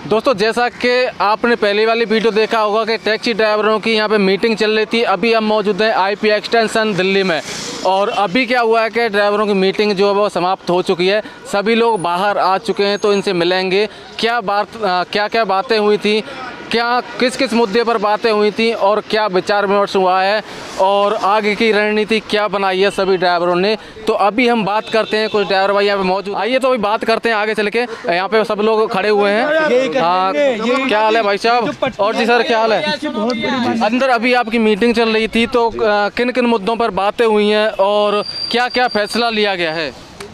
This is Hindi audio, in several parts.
दोस्तों जैसा कि आपने पहले वाली वीडियो देखा होगा कि टैक्सी ड्राइवरों की यहाँ पे मीटिंग चल रही थी। अभी हम मौजूद हैं आईपी एक्सटेंशन दिल्ली में, और अभी क्या हुआ है कि ड्राइवरों की मीटिंग जो है वो समाप्त हो चुकी है। सभी लोग बाहर आ चुके हैं, तो इनसे मिलेंगे क्या बातें हुई थी, किस किस मुद्दे पर बातें हुई थी और क्या विचार विमर्श हुआ है और आगे की रणनीति क्या बनाई है सभी ड्राइवरों ने। तो अभी हम बात करते हैं, कुछ ड्राइवर भाई यहाँ पे मौजूद, आइए तो अभी बात करते हैं आगे चल के। यहाँ पे सब लोग खड़े हुए हैं। हाँ, क्या हाल है भाई साहब? और जी सर, क्या हाल है? अंदर अभी आपकी मीटिंग चल रही थी, तो किन किन मुद्दों पर बातें हुई हैं और क्या क्या फैसला लिया गया है?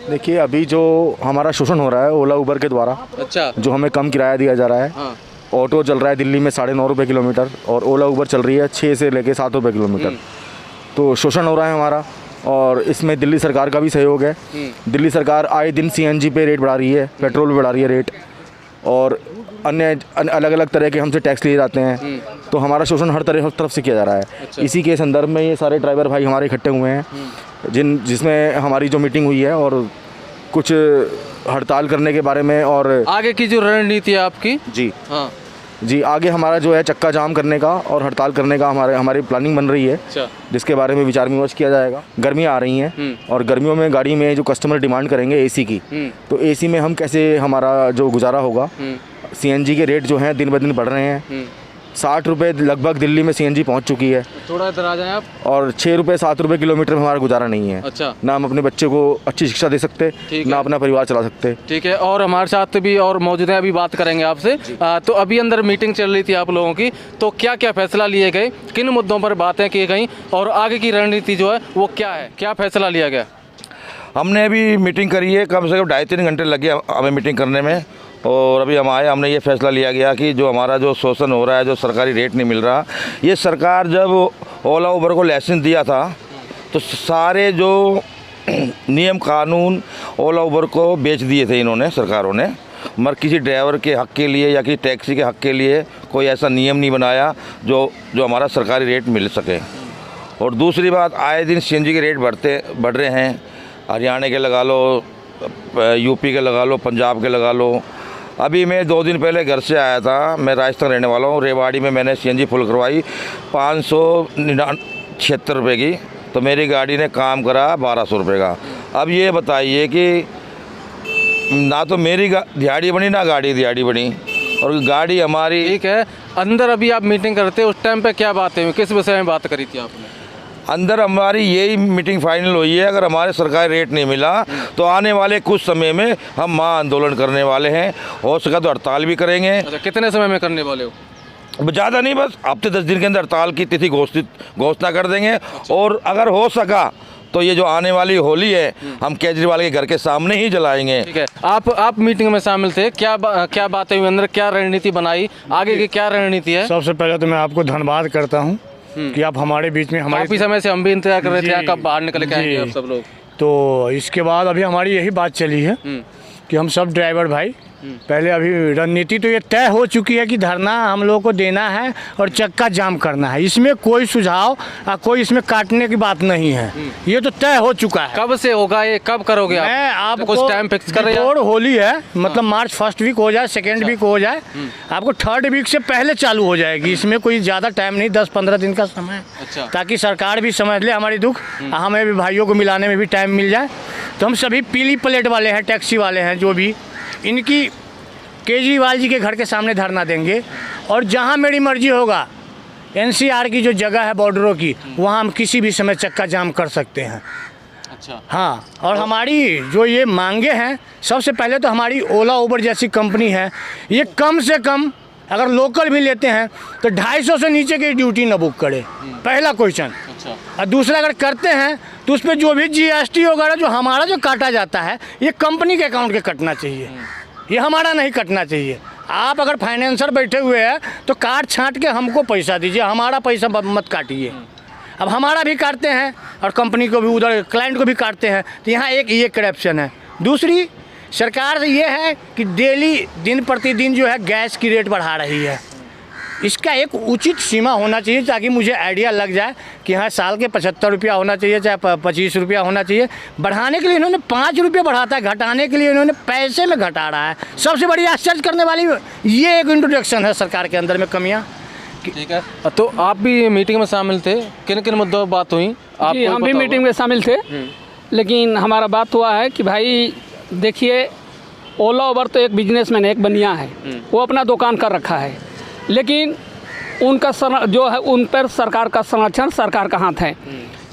देखिए, अभी जो हमारा शोषण हो रहा है ओला उबर के द्वारा, अच्छा, जो हमें कम किराया दिया जा रहा है। हाँ। ऑटो चल रहा है दिल्ली में 9.5 रुपये किलोमीटर और ओला उबर चल रही है 6 से लेके 7 रुपये किलोमीटर। तो शोषण हो रहा है हमारा, और इसमें दिल्ली सरकार का भी सहयोग है। दिल्ली सरकार आए दिन सीएनजी पे रेट बढ़ा रही है, पेट्रोल पे बढ़ा रही है रेट, और अन्य अलग अलग तरह के हमसे टैक्स लिए जाते हैं। तो हमारा शोषण हर तरफ से किया जा रहा है। अच्छा। इसी के संदर्भ में ये सारे ड्राइवर भाई हमारे इकट्ठे हुए हैं, जिसमें हमारी जो मीटिंग हुई है और कुछ हड़ताल करने के बारे में, और आगे की जो रणनीति है आपकी। जी हाँ जी, आगे हमारा जो है चक्का जाम करने का और हड़ताल करने का हमारी प्लानिंग बन रही है। अच्छा, जिसके बारे में विचार विमर्श किया जाएगा। गर्मियाँ आ रही हैं और गर्मियों में गाड़ी में जो कस्टमर डिमांड करेंगे एसी की, तो एसी में हम कैसे हमारा जो गुजारा होगा। सीएनजी के रेट जो हैं दिन ब दिन बढ़ रहे हैं। 60 रुपये लगभग दिल्ली में सीएनजी पहुंच चुकी है। थोड़ा इधर आ जाएं आप। और 6 रुपये 7 रुपये किलोमीटर में हमारा गुजारा नहीं है। अच्छा, ना हम अपने बच्चे को अच्छी शिक्षा दे सकते, ना अपना परिवार चला सकते। ठीक है। और हमारे साथ भी और मौजूद हैं, अभी बात करेंगे आपसे। तो अभी अंदर मीटिंग चल रही थी आप लोगों की, तो क्या क्या फैसला लिए गए, किन मुद्दों पर बातें की गई और आगे की रणनीति जो है वो क्या है, क्या फैसला लिया गया? हमने अभी मीटिंग करी है, कम से कम 2.5-3 घंटे लगे हमें मीटिंग करने में। और अभी हम आए, हमने ये फैसला लिया गया कि जो हमारा जो शोषण हो रहा है, जो सरकारी रेट नहीं मिल रहा, ये सरकार जब ओला उबर को लाइसेंस दिया था तो सारे जो नियम कानून ओला उबर को बेच दिए थे इन्होंने, सरकारों ने। मगर किसी ड्राइवर के हक़ के लिए या किसी टैक्सी के हक़ के लिए कोई ऐसा नियम नहीं बनाया जो हमारा सरकारी रेट मिल सके। और दूसरी बात, आए दिन सीएनजी के रेट बढ़ रहे हैं। हरियाणा के लगा लो, यूपी के लगा लो, पंजाब के लगा लो। अभी मैं 2 दिन पहले घर से आया था, मैं राजस्थान रहने वाला हूँ। रेवाड़ी में मैंने सीएनजी फुल करवाई 576 रुपये की, तो मेरी गाड़ी ने काम करा 1200 रुपये का। अब ये बताइए कि ना तो मेरी दिहाड़ी बनी, ना गाड़ी दिहाड़ी बनी, और गाड़ी हमारी। ठीक है, अंदर अभी आप मीटिंग करते उस टाइम पे क्या बातें हुई, किस विषय में बात करी थी आपने? अंदर हमारी यही मीटिंग फाइनल हुई है, अगर हमारे सरकारी रेट नहीं मिला तो आने वाले कुछ समय में हम महा आंदोलन करने वाले हैं। हो सका तो हड़ताल भी करेंगे। अच्छा, कितने समय में करने वाले हो? ज़्यादा नहीं, बस हफ्ते 10 दिन के अंदर हड़ताल की तिथि घोषणा कर देंगे। और अगर हो सका तो ये जो आने वाली होली है हम केजरीवाल के घर के सामने ही जलाएंगे। ठीक है, आप मीटिंग में शामिल थे, क्या बातें हुई अंदर, क्या रणनीति बनाई, आगे की क्या रणनीति है? सबसे पहले तो मैं आपको धन्यवाद करता हूँ कि आप हमारे बीच में, काफी समय से हम भी इंतजार कर रहे थे कब बाहर निकल के आएंगे आप सब लोग। तो इसके बाद अभी हमारी यही बात चली है कि हम सब ड्राइवर भाई पहले, अभी रणनीति तो ये तय हो चुकी है कि धरना हम लोगों को देना है और चक्का जाम करना है। इसमें कोई सुझाव या कोई इसमें काटने की बात नहीं है, ये तो तय हो चुका है। कब से होगा ये, कब करोगे आप? मैं आपको कुछ टाइम फिक्स कर रहे हैं? और होली है, मतलब मार्च 1st वीक हो जाए, 2nd वीक हो जाए, आपको 3rd वीक से पहले चालू हो जाएगी। इसमें कोई ज़्यादा टाइम नहीं, 10-15 दिन का समय है। अच्छा, ताकि सरकार भी समझ ले हमारी दुख, हमें भी भाइयों को मिलाने में भी टाइम मिल जाए। तो हम सभी पीली प्लेट वाले हैं, टैक्सी वाले हैं, जो भी इनकी केजरीवाल जी के घर के सामने धरना देंगे। और जहां मेरी मर्जी होगा, एनसीआर की जो जगह है बॉर्डरों की, वहां हम किसी भी समय चक्का जाम कर सकते हैं। अच्छा, हाँ, और हमारी जो ये मांगे हैं, सबसे पहले तो हमारी ओला उबर जैसी कंपनी है, ये कम से कम अगर लोकल भी लेते हैं तो 250 से नीचे की ड्यूटी न बुक करे, पहला क्वेश्चन। अच्छा, और दूसरा, अगर करते हैं तो उस पर जो भी जीएसटी वगैरह जो हमारा जो काटा जाता है, ये कंपनी के अकाउंट के कटना चाहिए, ये हमारा नहीं कटना चाहिए। आप अगर फाइनेंसर बैठे हुए हैं तो काट छांट के हमको पैसा दीजिए, हमारा पैसा मत काटिए। अब हमारा भी काटते हैं और कंपनी को भी, उधर क्लाइंट को भी काटते हैं, तो यहाँ एक ये करप्शन है। दूसरी, सरकार से ये है कि डेली दिन प्रतिदिन जो है गैस की रेट बढ़ा रही है। इसका एक उचित सीमा होना चाहिए ताकि मुझे आइडिया लग जाए कि हाँ साल के 75 रुपया होना चाहिए, चाहे 25 रुपया होना चाहिए। बढ़ाने के लिए इन्होंने 5 रुपये बढ़ाता है, घटाने के लिए इन्होंने पैसे में घटा रहा है। सबसे बड़ी आश्चर्य करने वाली ये एक इंट्रोडक्शन है सरकार के अंदर में कमियाँ। ठीक है, तो आप भी मीटिंग में शामिल थे, किन किन मुद्दों पर बात हुई? आप जी, हम भी मीटिंग में शामिल थे, लेकिन हमारा बात हुआ है कि भाई देखिए, ओला उबर तो एक बिजनेसमैन है, एक बनिया है, वो अपना दुकान कर रखा है, लेकिन उनका जो है उन पर सरकार का संरक्षण सरकार का हाथ है।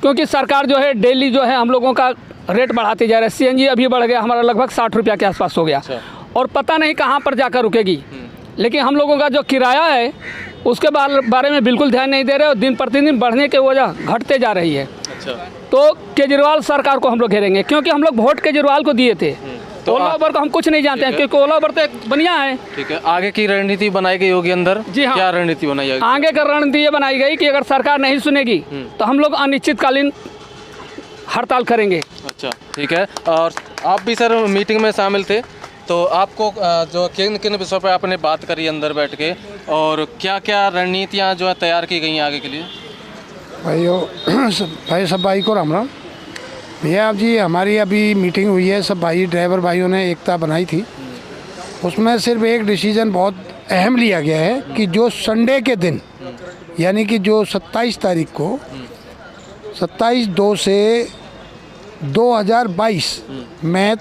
क्योंकि सरकार जो है डेली जो है हम लोगों का रेट बढ़ाती जा रही है। सीएनजी अभी बढ़ गया हमारा, लगभग 60 रुपया के आसपास हो गया, और पता नहीं कहाँ पर जाकर रुकेगी। लेकिन हम लोगों का जो किराया है उसके बारे में बिल्कुल ध्यान नहीं दे रहे, और दिन प्रतिदिन बढ़ने के वजह घटते जा रही है। तो केजरीवाल सरकार को हम लोग घेरेंगे, क्योंकि हम लोग वोट केजरीवाल को दिए थे। तो ओला उबर को हम कुछ नहीं जानते हैं, क्योंकि ओला उबर तो एक बनिया है। ठीक है, आगे की रणनीति बनाई गई होगी अंदर? जी हाँ, क्या रणनीति बनाई जाएगी? आगे का रणनीति ये बनाई गई कि अगर सरकार नहीं सुनेगी तो हम लोग अनिश्चितकालीन हड़ताल करेंगे। अच्छा, ठीक है। और आप भी सर मीटिंग में शामिल थे, तो आपको जो किन किन विषयों पर आपने बात करी अंदर बैठ के, और क्या क्या रणनीतियाँ जो है तैयार की गई हैं आगे के लिए? भाई सब भाई को राम राम। भैया आप जी, हमारी अभी मीटिंग हुई है, सब भाई ड्राइवर भाइयों ने एकता बनाई थी। उसमें सिर्फ एक डिसीजन बहुत अहम लिया गया है कि जो संडे के दिन, यानी कि जो 27 तारीख को 27/2 से 2022 में,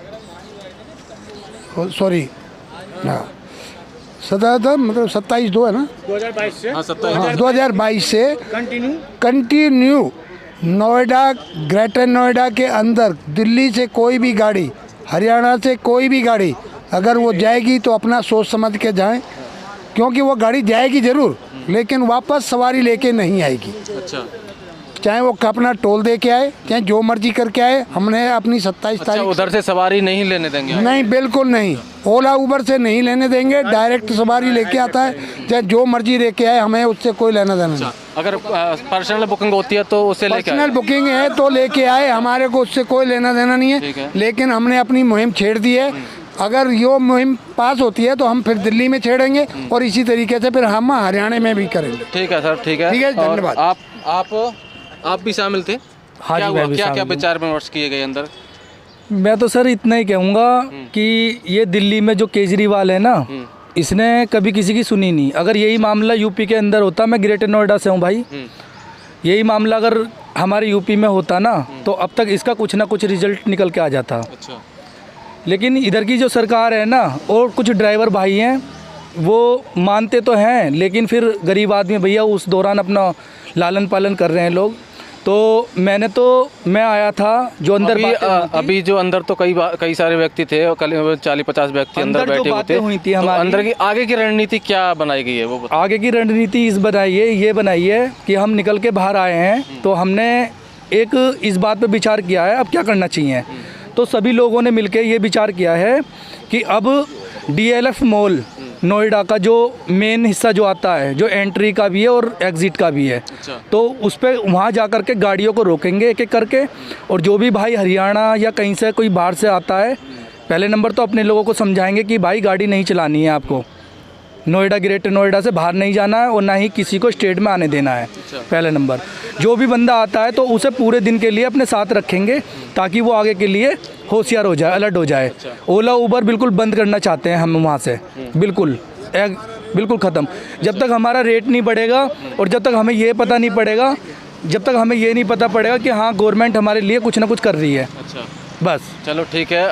सॉरी हाँ, मतलब 27/2 है ना, 2022 से 2022 से कंटिन्यू नोएडा, ग्रेटर नोएडा के अंदर दिल्ली से कोई भी गाड़ी, हरियाणा से कोई भी गाड़ी अगर वो जाएगी तो अपना सोच समझ के जाएं, क्योंकि वो गाड़ी जाएगी ज़रूर लेकिन वापस सवारी लेके नहीं आएगी। अच्छा, चाहे वो अपना टोल दे के आए, चाहे जो मर्जी करके आए, हमने अपनी 27 तारीख उधर से सवारी नहीं लेने देंगे? नहीं, बिल्कुल नहीं। ओला उबर से नहीं लेने देंगे, डायरेक्ट सवारी लेके आता है, चाहे जो मर्जी लेके आए, हमें उससे कोई लेना देना नहीं। अगर पर्सनल बुकिंग होती है तो उससे लेके पर्सनल बुकिंग है तो लेके आए, हमारे को उससे कोई लेना देना नहीं है। लेकिन हमने अपनी मुहिम छेड़ दी है। अगर यो मुहिम पास होती है तो हम फिर दिल्ली में छेड़ेंगे, और इसी तरीके से फिर हम हरियाणा में भी करेंगे। ठीक है सर, ठीक है। ठीक है, धन्यवाद। आप भी शामिल थे? हाँ क्या जी, हुआ? मैं भी क्या क्या शामिल हूँ। विचार विमर्श किए गए अंदर? मैं तो सर इतना ही कहूँगा कि ये दिल्ली में जो केजरीवाल है ना, इसने कभी किसी की सुनी नहीं। अगर यही मामला यूपी के अंदर होता, मैं ग्रेटर नोएडा से हूँ भाई, यही मामला अगर हमारे यूपी में होता ना तो अब तक इसका कुछ ना कुछ रिजल्ट निकल के आ जाता। अच्छा, लेकिन इधर की जो सरकार है ना, और कुछ ड्राइवर भाई हैं वो मानते तो हैं, लेकिन फिर गरीब आदमी भैया उस दौरान अपना लालन पालन कर रहे हैं लोग। तो मैं आया था जो अंदर अभी जो अंदर तो कई सारे व्यक्ति थे, और कल 40-50 व्यक्ति अंदर बैठे हुए थे। हुई थी तो हमारी, अंदर की आगे की रणनीति क्या बनाई गई है वो बताओ? आगे की रणनीति ये बनाई है कि हम निकल के बाहर आए हैं, तो हमने एक इस बात पे विचार किया है अब क्या करना चाहिए। तो सभी लोगों ने मिलकर ये विचार किया है कि अब DLF मॉल नोएडा का जो मेन हिस्सा जो आता है, जो एंट्री का भी है और एग्ज़िट का भी है, तो उस पर वहाँ जा कर के गाड़ियों को रोकेंगे एक एक करके। और जो भी भाई हरियाणा या कहीं से कोई बाहर से आता है, पहले नंबर तो अपने लोगों को समझाएंगे कि भाई गाड़ी नहीं चलानी है, आपको नोएडा, ग्रेटर नोएडा से बाहर नहीं जाना है, और ना ही किसी को स्टेट में आने देना है। पहले नंबर, जो भी बंदा आता है तो उसे पूरे दिन के लिए अपने साथ रखेंगे, ताकि वो आगे के लिए होशियार हो जाए, अलर्ट हो जाए। ओला उबर बिल्कुल बंद करना चाहते हैं हम वहाँ से, बिल्कुल ख़त्म। जब तक हमारा रेट नहीं बढ़ेगा, और जब तक हमें ये पता नहीं पड़ेगा, जब तक हमें ये नहीं पता पड़ेगा कि हाँ गवर्नमेंट हमारे लिए कुछ ना कुछ कर रही है। अच्छा, बस। चलो ठीक है,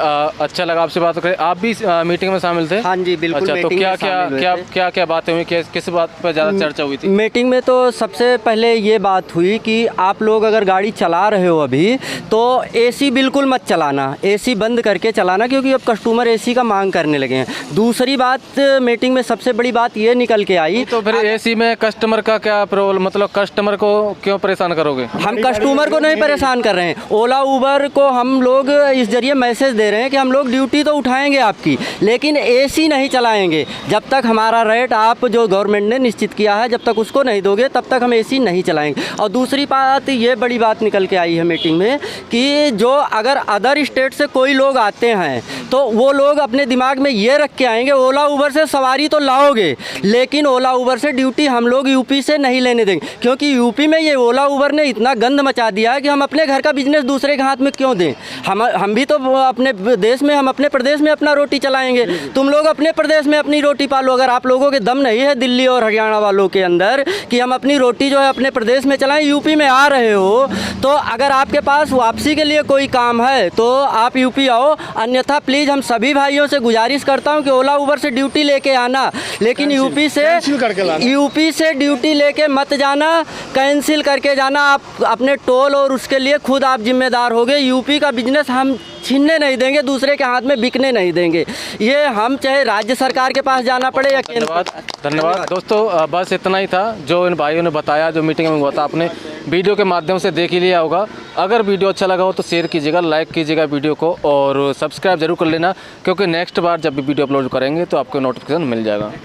अच्छा लगा आपसे बात करें। आप भी मीटिंग में शामिल थे? हाँ जी, बिल्कुल। अच्छा, तो क्या बातें हुई, किस बात पर ज़्यादा चर्चा हुई थी? मीटिंग में तो सबसे पहले ये बात हुई कि आप लोग अगर गाड़ी चला रहे हो अभी, तो एसी बिल्कुल मत चलाना, एसी बंद करके चलाना, क्योंकि अब कस्टमर एसी का मांग करने लगे हैं। दूसरी बात, मीटिंग में सबसे बड़ी बात ये निकल के आई, तो फिर एसी में कस्टमर का क्या प्रॉब्लम, मतलब कस्टमर को क्यों परेशान करोगे? हम कस्टमर को नहीं परेशान कर रहे हैं। ओला उबर को हम लोग इस जरिए मैसेज दे रहे हैं कि हम लोग ड्यूटी तो उठाएंगे आपकी, लेकिन एसी नहीं चलाएंगे जब तक हमारा रेट आप जो गवर्नमेंट ने निश्चित किया है जब तक उसको नहीं दोगे तब तक हम एसी नहीं चलाएंगे। और दूसरी बात ये बड़ी बात निकल के आई है मीटिंग में कि जो अगर अदर स्टेट से कोई लोग आते हैं तो वो लोग अपने दिमाग में ये रख के आएंगे ओला उबर से सवारी तो लाओगे लेकिन ओला उबर से ड्यूटी हम लोग यूपी से नहीं लेने देंगे, क्योंकि यूपी में ये ओला उबर ने इतना गंद मचा दिया है कि हम अपने घर का बिजनेस दूसरे के हाथ में क्यों दें। हम भी तो अपने देश में, हम अपने प्रदेश में अपना रोटी चलाएंगे, तुम लोग अपने प्रदेश में अपनी रोटी पालो। अगर आप लोगों के दम नहीं है दिल्ली और हरियाणा वालों के अंदर कि हम अपनी रोटी जो है अपने प्रदेश में चलाएं, यूपी में आ रहे हो तो अगर आपके पास वापसी के लिए कोई काम है तो आप यूपी आओ, अन्यथा प्लीज़ हम सभी भाइयों से गुजारिश करता हूं कि ओला उबर से ड्यूटी लेके आना, लेकिन यूपी से ड्यूटी लेके मत जाना, कैंसिल करके जाना। आप अपने टोल और उसके लिए खुद आप जिम्मेदार होगे। यूपी का बिजनेस हम छीनने नहीं देंगे, दूसरे के हाथ में बिकने नहीं देंगे। ये हम चाहे राज्य सरकार के पास जाना पड़े या केंद्र। धन्यवाद दोस्तों, बस इतना ही था जो इन भाइयों ने बताया, जो मीटिंग में हुआ था आपने वीडियो के माध्यम से देख ही लिया होगा। अगर वीडियो अच्छा लगा हो तो शेयर कीजिएगा, लाइक कीजिएगा वीडियो को और सब्सक्राइब जरूर कर लेना, क्योंकि नेक्स्ट बार जब भी वीडियो अपलोड करेंगे तो आपको नोटिफिकेशन मिल जाएगा।